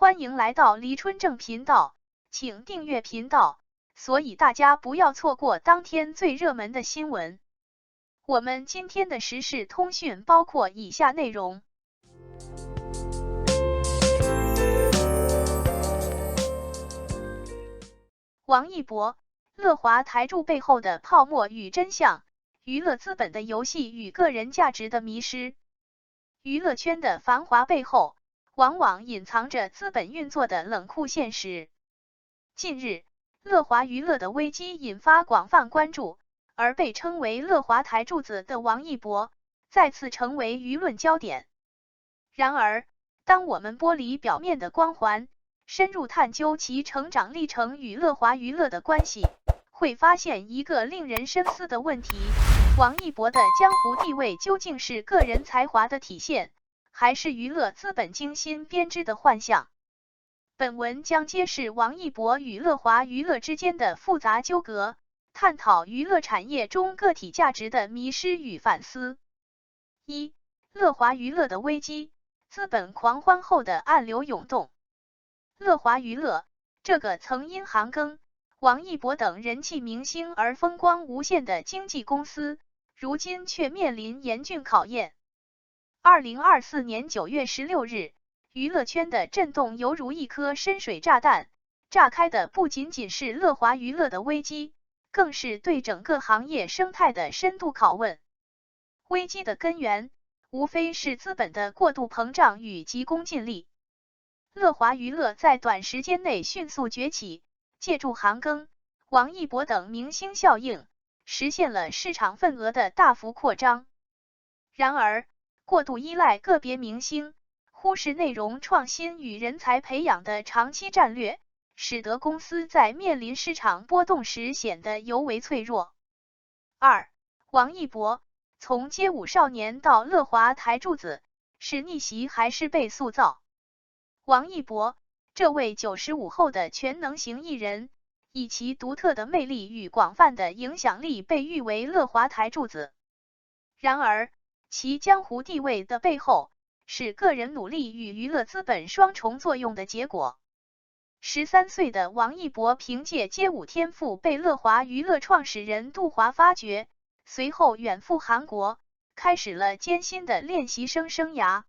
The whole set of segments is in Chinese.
欢迎来到黎春正频道，请订阅频道，所以大家不要错过当天最热门的新闻。我们今天的时事通讯包括以下内容：王一博，乐华台柱背后的泡沫与真相，娱乐资本的游戏与个人价值的迷失。娱乐圈的繁华背后，往往隐藏着资本运作的冷酷现实。近日，乐华娱乐的危机引发广泛关注，而被称为乐华台柱子的王一博再次成为舆论焦点。然而，当我们剥离表面的光环，深入探究其成长历程与乐华娱乐的关系，会发现一个令人深思的问题：王一博的江湖地位究竟是个人才华的体现，还是娱乐资本精心编织的幻象？本文将揭示王一博与乐华娱乐之间的复杂纠葛，探讨娱乐产业中个体价值的迷失与反思。一、乐华娱乐的危机，资本狂欢后的暗流涌动。乐华娱乐，这个曾因韩庚、王一博等人气明星而风光无限的经纪公司，如今却面临严峻考验。2024年9月16日，娱乐圈的震动犹如一颗深水炸弹，炸开的不仅仅是乐华娱乐的危机，更是对整个行业生态的深度拷问。危机的根源，无非是资本的过度膨胀与急功近利。乐华娱乐在短时间内迅速崛起，借助韩庚、王一博等明星效应，实现了市场份额的大幅扩张。然而，过度依赖个别明星，忽视内容创新与人才培养的长期战略，使得公司在面临市场波动时显得尤为脆弱。二、王一博，从街舞少年到乐华台柱子，是逆袭还是被塑造？王一博，这位95后的全能型艺人，以其独特的魅力与广泛的影响力被誉为乐华台柱子。然而，其江湖地位的背后，是个人努力与娱乐资本双重作用的结果。13岁的王一博凭借街舞天赋被乐华娱乐创始人杜华发掘，随后远赴韩国，开始了艰辛的练习生生涯。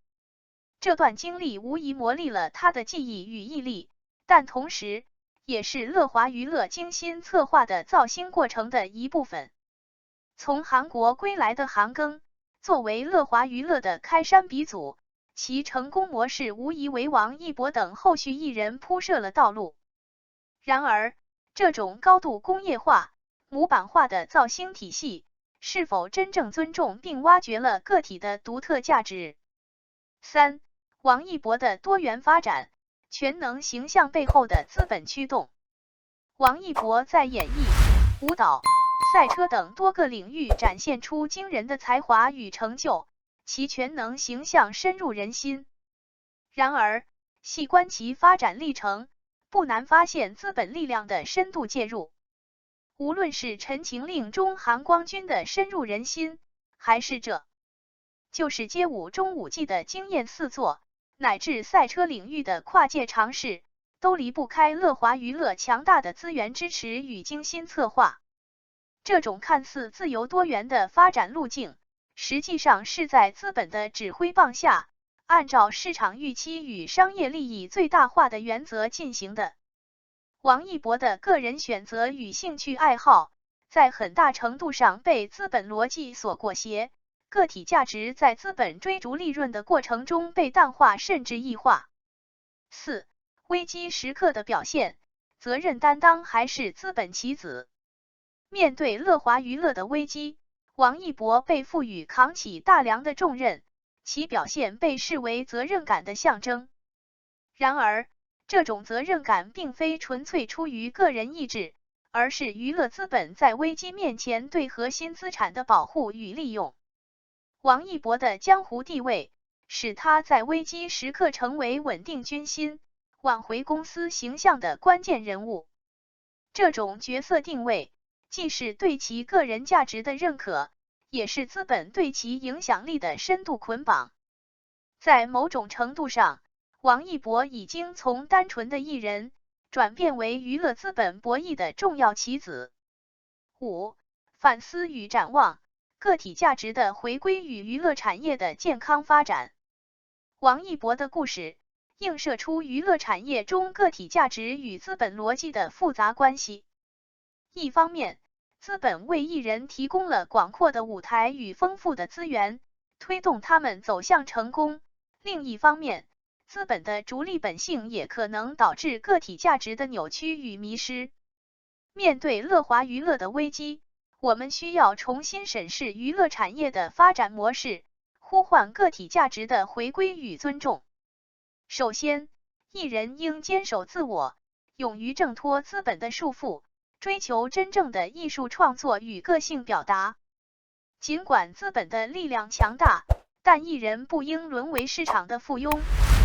这段经历无疑磨砺了他的技艺与毅力，但同时，也是乐华娱乐精心策划的造星过程的一部分。从韩国归来的韩庚，作为乐华娱乐的开山鼻祖，其成功模式无疑为王一博等后续艺人铺设了道路。然而，这种高度工业化、模板化的造星体系，是否真正尊重并挖掘了个体的独特价值？三、王一博的多元发展，全能形象背后的资本驱动。王一博在演艺、舞蹈、赛车等多个领域展现出惊人的才华与成就，其全能形象深入人心。然而，细观其发展历程，不难发现资本力量的深度介入。无论是《陈情令》中韩光君的深入人心，还是这就是街舞中舞技的惊艳四座，乃至赛车领域的跨界尝试，都离不开乐华娱乐强大的资源支持与精心策划。这种看似自由多元的发展路径，实际上是在资本的指挥棒下，按照市场预期与商业利益最大化的原则进行的。王一博的个人选择与兴趣爱好，在很大程度上被资本逻辑所裹挟，个体价值在资本追逐利润的过程中被淡化甚至异化。四、危机时刻的表现，责任担当还是资本棋子？面对乐华娱乐的危机，王一博被赋予扛起大梁的重任，其表现被视为责任感的象征。然而，这种责任感并非纯粹出于个人意志，而是娱乐资本在危机面前对核心资产的保护与利用。王一博的江湖地位，使他在危机时刻成为稳定军心、挽回公司形象的关键人物。这种角色定位，既是对其个人价值的认可，也是资本对其影响力的深度捆绑。在某种程度上，王一博已经从单纯的艺人转变为娱乐资本博弈的重要棋子。5. 反思与展望，个体价值的回归与娱乐产业的健康发展。王一博的故事映射出娱乐产业中个体价值与资本逻辑的复杂关系。一方面，资本为艺人提供了广阔的舞台与丰富的资源，推动他们走向成功；另一方面，资本的逐利本性也可能导致个体价值的扭曲与迷失。面对乐华娱乐的危机，我们需要重新审视娱乐产业的发展模式，呼唤个体价值的回归与尊重。首先，艺人应坚守自我，勇于挣脱资本的束缚，追求真正的艺术创作与个性表达。尽管资本的力量强大，但艺人不应沦为市场的附庸，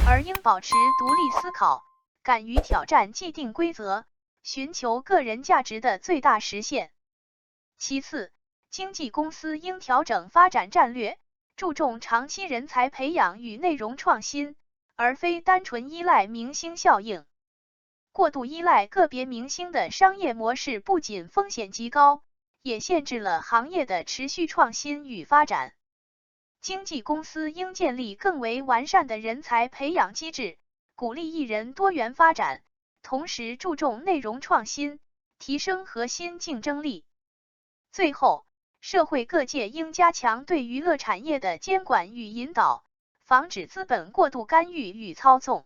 而应保持独立思考，敢于挑战既定规则，寻求个人价值的最大实现。其次，经纪公司应调整发展战略，注重长期人才培养与内容创新，而非单纯依赖明星效应。过度依赖个别明星的商业模式不仅风险极高，也限制了行业的持续创新与发展。经纪公司应建立更为完善的人才培养机制，鼓励艺人多元发展，同时注重内容创新，提升核心竞争力。最后，社会各界应加强对娱乐产业的监管与引导，防止资本过度干预与操纵。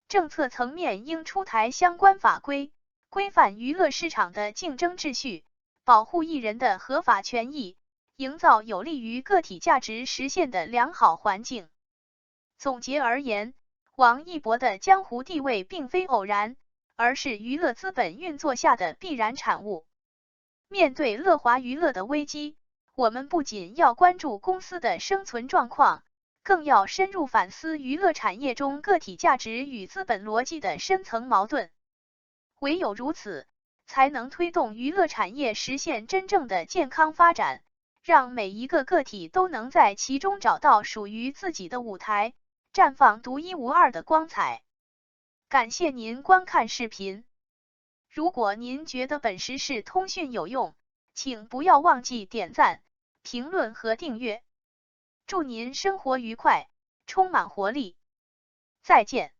政策层面应出台相关法规，规范娱乐市场的竞争秩序，保护艺人的合法权益，营造有利于个体价值实现的良好环境。总结而言，王一博的江湖地位并非偶然，而是娱乐资本运作下的必然产物。面对乐华娱乐的危机，我们不仅要关注公司的生存状况，更要深入反思娱乐产业中个体价值与资本逻辑的深层矛盾。唯有如此，才能推动娱乐产业实现真正的健康发展，让每一个个体都能在其中找到属于自己的舞台，绽放独一无二的光彩。感谢您观看视频。如果您觉得本时事通讯有用，请不要忘记点赞、评论和订阅。祝您生活愉快，充满活力。再见。